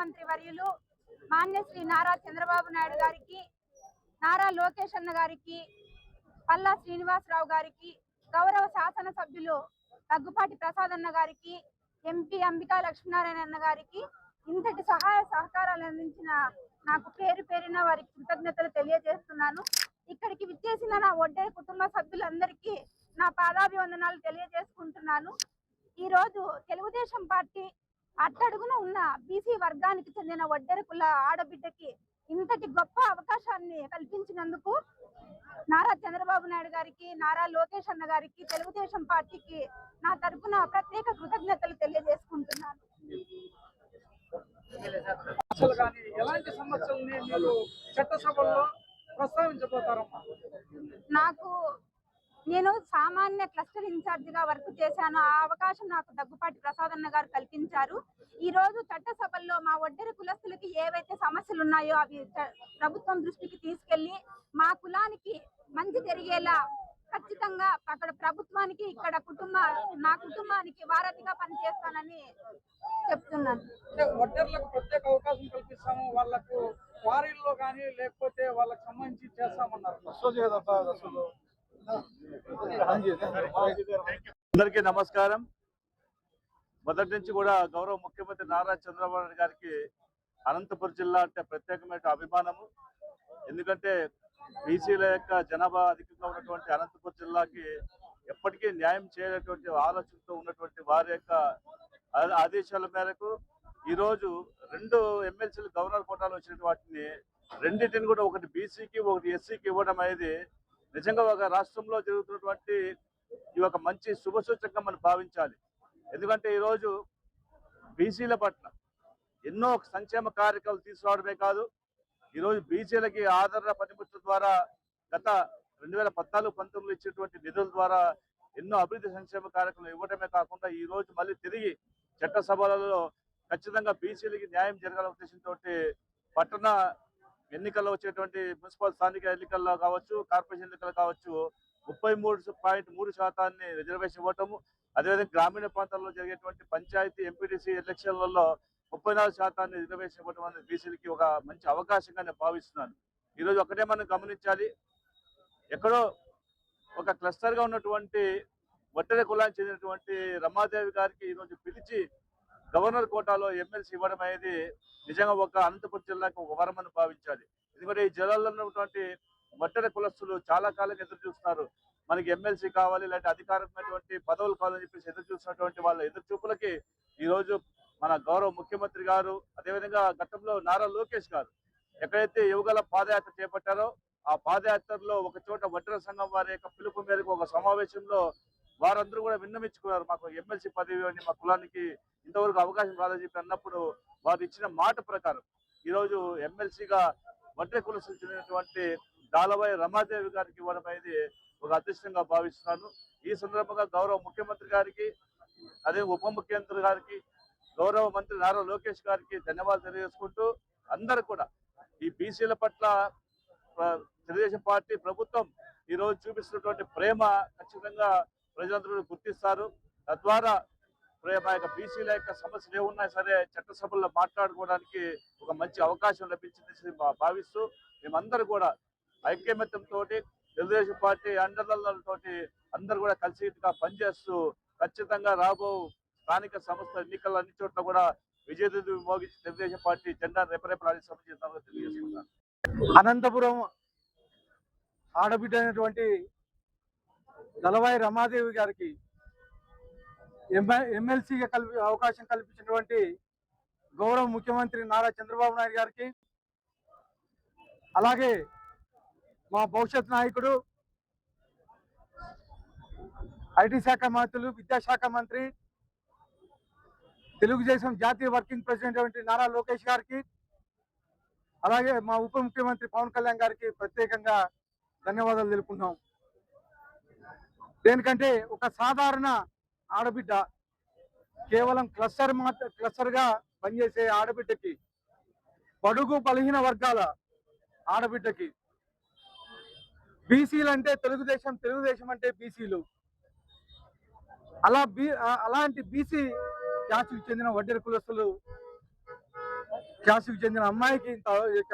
ముఖ్యమంత్రి వర్యులు మాన్యశ్రీ నారా చంద్రబాబు నాయుడు గారికి, నారా లోకేష్ అన్న గారికి, పల్లా శ్రీనివాసరావు గారికి, గౌరవ శాసనసభ్యులు దగ్గుపాటి ప్రసాద్ అన్న గారికి, ఎంపీ అంబికా లక్ష్మీనారాయణ అన్న గారికి ఇంతటి సహాయ సహకారాలు అందించిన నాకు పేరు పేరిన వారికి కృతజ్ఞతలు తెలియజేస్తున్నాను. ఇక్కడికి విచ్చేసిన నా ఒడ్డే కుటుంబ సభ్యులందరికీ నా పాదాభివందనాలు తెలియజేసుకుంటున్నాను. ఈ రోజు తెలుగుదేశం పార్టీ అట్టడుగున ఉన్న బీసీ వర్గానికి చెందిన ఒడ్డెర కుల ఆడబిడ్డకి ఇంతటి గొప్ప అవకాశాన్ని కల్పించినందుకు నారా చంద్రబాబు నాయుడు గారికి, నారా లోకేష్ అన్న గారికి, తెలుగుదేశం పార్టీకి నా తరఫున ప్రత్యేక కృతజ్ఞతలు తెలియజేసుకుంటున్నాను. ఎలాంటి సమస్యల్ని మీరు చట్టసభల్లో ప్రస్తావించబోతారమ్మా? నేను సామాన్య క్లస్టర్ ఇన్ఛార్జ్ గా వర్క్ చేశాను. ఆ అవకాశం నాకు దగ్గుపాటి ప్రసాద్ అన్న గారు కల్పించారు. ఈ రోజు చట్టసభల్లో మా ఒడ్డెర కులస్తులకి ఏవైతే సమస్యలు ఉన్నాయో అవి ప్రభుత్వం దృష్టికి తీసుకెళ్లి మా కులానికి మంచి జరిగేలా ఖచ్చితంగా అక్కడ ప్రభుత్వానికి ఇక్కడ నా కుటుంబానికి వారధిగా పనిచేస్తానని చెప్తున్నాను. ఒడ్డెర్లకు ప్రత్యేక అవకాశం కల్పిస్తాము, వాళ్ళకు క్వారీల్లో కానీ లేకపోతే వాళ్ళకి సంబంధించి చేస్తామన్నారు. అందరికీ నమస్కారం. మొదటి నుంచి కూడా గౌరవ ముఖ్యమంత్రి నారా చంద్రబాబు నాయుడు గారికి అనంతపురం జిల్లా అంటే ప్రత్యేకమైన అభిమానము. ఎందుకంటే బీసీల యొక్క జనాభా అధికంగా ఉన్నటువంటి అనంతపురం జిల్లాకి ఎప్పటికీ న్యాయం చేయనటువంటి ఆలోచనతో ఉన్నటువంటి వారి యొక్క ఆదేశాల మేరకు ఈరోజు 2 ఎమ్మెల్సీలు గవర్నర్ కోటాలో వచ్చిన వాటిని రెండింటిని కూడా ఒకటి బీసీకి ఒకటి ఎస్సీకి ఇవ్వడం అనేది నిజంగా ఒక రాష్ట్రంలో జరుగుతున్నటువంటి ఈ ఒక మంచి శుభసూచకంగా మనం భావించాలి. ఎందుకంటే ఈరోజు బీసీల పట్ల ఎన్నో సంక్షేమ కార్యక్రమాలు తీసుకురావడమే కాదు, ఈరోజు బీసీలకి ఆదరణ పనిముట్ల ద్వారా గత 2014-19 ఇచ్చినటువంటి నిధుల ద్వారా ఎన్నో అభివృద్ధి సంక్షేమ కార్యక్రమాలు ఇవ్వడమే కాకుండా ఈ రోజు మళ్ళీ తిరిగి చట్టసభలలో ఖచ్చితంగా బీసీలకి న్యాయం జరగాలనే ఉద్దేశంతో పట్టణ ఎన్నికల్లో వచ్చేటువంటి మున్సిపల్ స్థానిక ఎన్నికల్లో కావచ్చు, కార్పొరేషన్ ఎన్నికలు కావచ్చు 33.3% రిజర్వేషన్ ఇవ్వటము, అదేవిధంగా గ్రామీణ ప్రాంతాల్లో జరిగేటువంటి పంచాయతీ ఎంపీటీసీ ఎలక్షన్లలో 34% రిజర్వేషన్ ఇవ్వటం అనేది బీసీలకి ఒక మంచి అవకాశంగా నేను భావిస్తున్నాను. ఈరోజు ఒకటే మనం గమనించాలి, ఎక్కడో ఒక క్లస్టర్గా ఉన్నటువంటి ఒడ్డెర కులానికి చెందినటువంటి రమాదేవి గారికి ఈరోజు పిలిచి గవర్నర్ కోటాలో ఎమ్మెల్సీ ఇవ్వడం అనేది నిజంగా ఒక అనంతపురం జిల్లాకు ఒక వరమని భావించాలి. ఎందుకంటే ఈ జిల్లాలో ఉన్నటువంటి ఒడ్డెర కులస్తులు చాలా కాలం ఎదురు చూస్తున్నారు, మనకి ఎమ్మెల్సీ కావాలి, ఇలాంటి అధికారమైనటువంటి పదవులు కావాలని చెప్పేసి ఎదురు చూసినటువంటి వాళ్ళ ఎదురు చూపులకి ఈరోజు మన గౌరవ ముఖ్యమంత్రి గారు, అదేవిధంగా గతంలో నారా లోకేష్ గారు ఎక్కడైతే యువగల పాదయాత్ర చేపట్టారో ఆ పాదయాత్రలో ఒక చోట ఒడ్డెర సంఘం వారి యొక్క పిలుపు మేరకు ఒక సమావేశంలో వారందరూ కూడా విన్నమించుకున్నారు, మాకు ఎమ్మెల్సీ పదవి అని మా కులానికి ఇంతవరకు అవకాశం రాదని చెప్పి అన్నప్పుడు వారు ఇచ్చిన మాట ప్రకారం ఈరోజు ఎమ్మెల్సీగా ఒడ్డెర కులస్తులకు చెందినటువంటి దాలవాయి రమాదేవి గారికి ఇవ్వడం అనేది ఒక అదృష్టంగా భావిస్తున్నాను. ఈ సందర్భంగా గౌరవ ముఖ్యమంత్రి గారికి, అదే ఉప ముఖ్యమంత్రి గారికి, గౌరవ మంత్రి నారా లోకేష్ గారికి ధన్యవాదాలు తెలియజేసుకుంటూ అందరూ కూడా ఈ బీసీల పట్ల తెలుగుదేశం పార్టీ ప్రభుత్వం ఈరోజు చూపిస్తున్నటువంటి ప్రేమ ఖచ్చితంగా ప్రజలందరూ గుర్తిస్తారు. తద్వారా మా యొక్క బీసీల యొక్క సమస్యలు ఏమున్నా సరే చట్టసభల్లో మాట్లాడుకోవడానికి ఒక మంచి అవకాశం లభించింది భావిస్తూ మేమందరూ కూడా ఐక్యమత్యంతో తెలుగుదేశం పార్టీ అండర్లతో అందరూ కూడా కలిసిగా పనిచేస్తూ ఖచ్చితంగా రాబో స్థానిక సంస్థ ఎన్నికల అన్ని చోట్ల కూడా విజయదుందు మోగించి తెలుగుదేశం పార్టీ జెండా రెపరెపలాడి సభ చేస్తామని తెలియజేస్తున్నారు. అనంతపురం ఆడబిడ్డ అయినటువంటి దళవాయి రమాదేవి గారికి ఎమ్మెల్సీగా అవకాశం కల్పించినటువంటి గౌరవ ముఖ్యమంత్రి నారా చంద్రబాబు నాయుడు గారికి, అలాగే మా భవిష్యత్ నాయకుడు ఐటీ శాఖ మంత్రులు, విద్యాశాఖ మంత్రి, తెలుగుదేశం జాతీయ వర్కింగ్ ప్రెసిడెంట్ నారా లోకేష్ గారికి, అలాగే మా ఉప ముఖ్యమంత్రి పవన్ కళ్యాణ్ గారికి ప్రత్యేకంగా ధన్యవాదాలు తెలుపుకుంటున్నాం. దేనికంటే ఒక సాధారణ ఆడబిడ్డ, కేవలం క్లస్టర్గా పనిచేసే ఆడబిడ్డకి, బడుగు బలహీన వర్గాల ఆడబిడ్డకి, బీసీలు అంటే తెలుగుదేశం, తెలుగుదేశం అంటే బీసీలు, అలాంటి బీసీ జాతికి చెందిన ఒడ్డెర కులస్తులు క్యాస్ట్కి చెందిన అమ్మాయికి ఇంత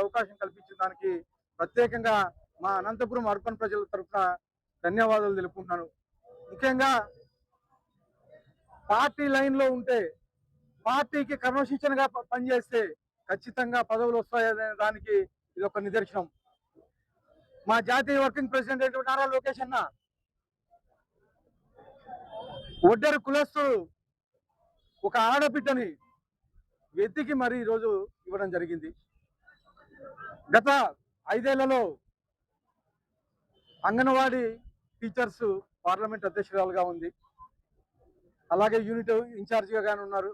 అవకాశం కల్పించిన దానికి ప్రత్యేకంగా మా అనంతపురం అర్బన్ ప్రజల తరఫున ధన్యవాదాలు తెలుపుకుంటున్నాను. ముఖ్యంగా పార్టీ లైన్ లో ఉంటే, పార్టీకి క్రమశిక్షణగా పనిచేస్తే ఖచ్చితంగా పదవులు వస్తాయనే దానికి ఇది ఒక నిదర్శనం. మా జాతీయ వర్కింగ్ ప్రెసిడెంట్ నారా లోకేష్ అన్న ఒడ్డరు కులస్తుడు ఒక ఆడబిడ్డని వెతికి మరి ఈరోజు ఇవ్వడం జరిగింది. గత 5 ఏళ్లలో అంగన్వాడీ టీచర్స్ పార్లమెంట్ అధ్యక్షురాలుగా ఉంది, అలాగే యూనిట్ ఇన్ఛార్జిగా గాని ఉన్నారు.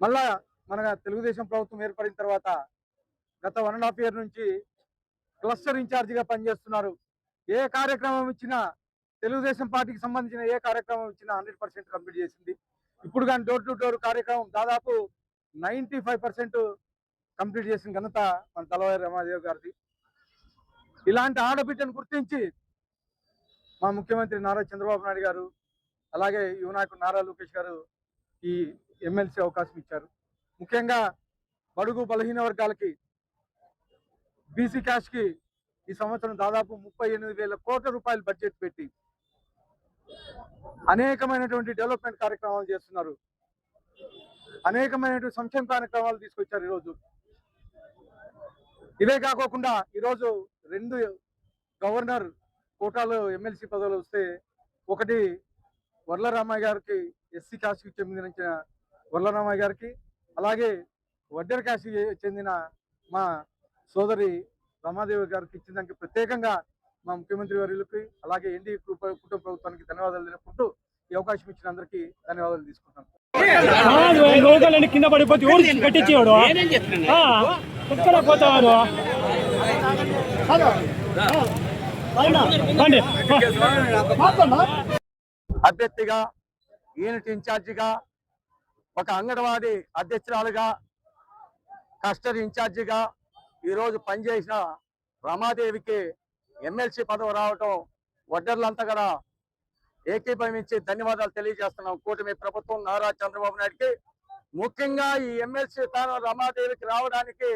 మళ్ళా మన తెలుగుదేశం ప్రభుత్వం ఏర్పడిన తర్వాత గత 1.5 year నుంచి క్లస్టర్ ఇన్ఛార్జిగా పనిచేస్తున్నారు. ఏ కార్యక్రమం ఇచ్చినా, తెలుగుదేశం పార్టీకి సంబంధించిన ఏ కార్యక్రమం ఇచ్చినా 100% కంప్లీట్ చేసింది. ఇప్పుడు కానీ డోర్ టు డోర్ కార్యక్రమం దాదాపు 95% కంప్లీట్ చేసిన ఘనత మన తలవాయి రమాదేవి గారిది. ఇలాంటి ఆడబిడ్డను గుర్తించి మా ముఖ్యమంత్రి నారా చంద్రబాబు నాయుడు గారు, అలాగే యువ నాయకుడు నారా లోకేష్ గారు ఈ ఎమ్మెల్సీ అవకాశం ఇచ్చారు. ముఖ్యంగా బడుగు బలహీన వర్గాలకి, బీసీ క్యాష్ కి ఈ సంవత్సరం దాదాపు 38,000 కోట్ల రూపాయలు బడ్జెట్ పెట్టి అనేకమైనటువంటి డెవలప్మెంట్ కార్యక్రమాలు చేస్తున్నారు. అనేకమైనటువంటి సంక్షేమ కార్యక్రమాలు తీసుకొచ్చారు. ఈరోజు ఇవే కాకోకుండా ఈరోజు 2 గవర్నర్ కోటాలు ఎమ్మెల్సీ పదవులు వస్తే, ఒకటి వర్లరామయ్య గారికి, ఎస్సీ క్యాస్ట్కి చెందిన వర్లరామయ్య గారికి, అలాగే వడ్డెర క్యాస్ట్కి చెందిన మా సోదరి రమాదేవి గారికి ఇచ్చిన దానికి ప్రత్యేకంగా మా ముఖ్యమంత్రి వర్యులకి, అలాగే ఎన్డీఏ కుటుంబ ప్రభుత్వానికి ధన్యవాదాలు తెలుపుకుంటూ ఈ అవకాశం ఇచ్చిన అందరికీ ధన్యవాదాలు తీసుకుంటాను. కింద పడిపోతే కట్టించేవాడు ఎక్కడ పోతావారు. అభ్యర్థిగా, యూనిట్ ఇన్ఛార్జిగా, ఒక అంగన్వాడీ అధ్యక్షురాలుగా, కస్టర్ ఇన్ఛార్జిగా ఈరోజు పనిచేసిన రమాదేవికి ఎమ్మెల్సీ పదవి రావటం వడ్డర్లంతా కూడా ఏకీభవించి ధన్యవాదాలు తెలియజేస్తున్నాం. కూటమి ప్రభుత్వం నారా చంద్రబాబు నాయుడికి, ముఖ్యంగా ఈ ఎమ్మెల్సీ స్థానం రమాదేవికి రావడానికి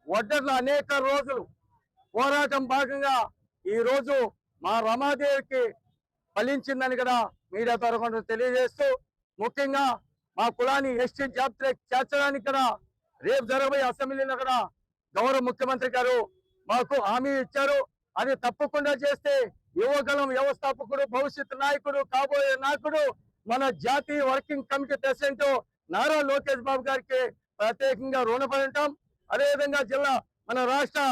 వడ్డర్లు అనేక రోజులు పోరాటం భాగంగా ఈ రోజు మా రమాదేవికి ఫలించిందని కూడా మీడియా ద్వారా తెలియజేస్తూ, ముఖ్యంగా మా కులాన్ని ఎస్టీ జాబితా చేర్చడానికి కూడా రేపు జరగబోయే అసెంబ్లీలో కూడా గౌరవ ముఖ్యమంత్రి గారు మాకు హామీ ఇచ్చారు. అది తప్పకుండా చేస్తే యువగలం వ్యవస్థాపకుడు, భవిష్యత్ నాయకుడు, కాబోయే నాయకుడు, మన జాతీయ working committee president Nara Lokesh Babu గారికి ప్రత్యేకంగా రుణపడి ఉంటాం. అదేవిధంగా మన రాష్ట్ర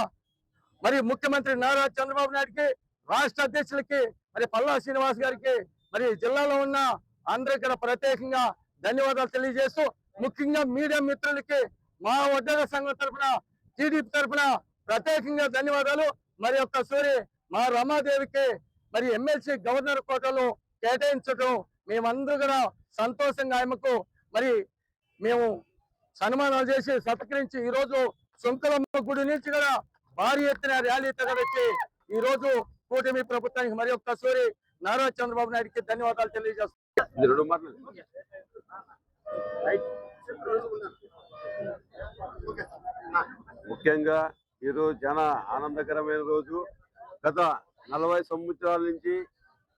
మరి ముఖ్యమంత్రి నారా చంద్రబాబు నాయుడికి, రాష్ట్ర అధ్యక్షులకి, మరి పల్లా శ్రీనివాస్ గారికి, మరి జిల్లాలో ఉన్న అందరికీ కూడా ప్రత్యేకంగా ధన్యవాదాలు తెలియజేస్తూ, ముఖ్యంగా మీడియా మిత్రులకి మా వడ్డర సంఘం తరఫున, టీడీపీ తరఫున ప్రత్యేకంగా ధన్యవాదాలు. మరి ఒక్కసారి మా రమాదేవికి మరి ఎమ్మెల్సీ గవర్నర్ కోటాలో కేటాయించడం మేమందరూ కూడా సంతోషంగా ఆమెకు మరి మేము సన్మానాలు చేసి సత్కరించి ఈ రోజు సుంకలమ్మ గుడి నుంచి కూడా భారీ ఎత్తున ర్యాలీతో వచ్చి ఈ రోజు కూటమి ప్రభుత్వానికి మరి ఒక్కసారి నారా చంద్రబాబు నాయుడికి ధన్యవాదాలు తెలియజేస్తున్నాం. ముఖ్యంగా ఈరోజు చాలా ఆనందకరమైన రోజు. గత 40 సంవత్సరాల నుంచి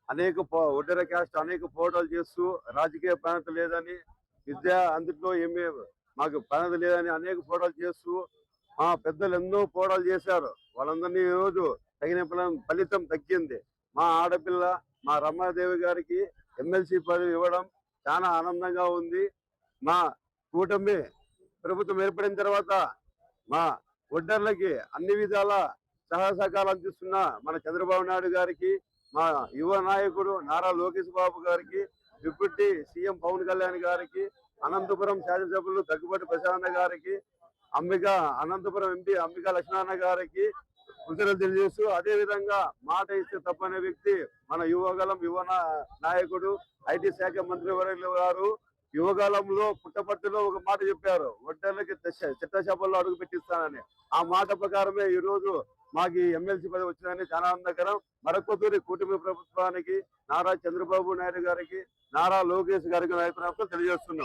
అనేక ఒడ్డెర క్యాస్ట్ అనేక పోరాటాలు చేస్తూ, రాజకీయ ప్రాంతం లేదని, విద్య అందుట్లో ఏమీ మాకు ప్రాంతం లేదని అనేక పోరాటాలు చేస్తూ మా పెద్దలు ఎన్నో పోరాటాలు చేశారు. వాళ్ళందరినీ ఈరోజు తగిన ఫలితం దక్కింది. మా ఆడపిల్ల మా రమాదేవి గారికి ఎమ్మెల్సీ పదవి ఇవ్వడం చాలా ఆనందంగా ఉంది. మా కూటమి ప్రభుత్వం ఏర్పడిన తర్వాత మా ఒడ్డర్లకి అన్ని విధాల సహకారాలు అందిస్తున్న మన చంద్రబాబు నాయుడు గారికి, మా యువ నాయకుడు నారా లోకేష్ బాబు గారికి, డిప్యూటీ సీఎం పవన్ కళ్యాణ్ గారికి, అనంతపురం శాసనసభ్యులు దగ్గుబాటి ప్రశాంత్ గారికి, అనంతపురం ఎంపీ అంబికా లక్ష్మణ గారికి కృతజ్ఞతలు తెలియజేస్తూ, అదే విధంగా మాట ఇస్తే తప్పనే వ్యక్తి మన యువ నాయకుడు ఐటీ శాఖ మంత్రి వర్యులు గారు యువకాలంలో పుట్టపర్తిలో ఒక మాట చెప్పారు, ఒడ్డర్లకి చట్టసభల్లో అడుగు పెట్టిస్తానని. ఆ మాట ప్రకారమే ఈ రోజు మాకు ఎమ్మెల్సీ పదవి వచ్చిందని చాలా ఆనందకరం. మరొకతూరి కూటమి ప్రభుత్వానికి, నారా చంద్రబాబు నాయుడు గారికి, నారా లోకేష్ గారికి అభిప్రాయం తెలియజేస్తున్నాం.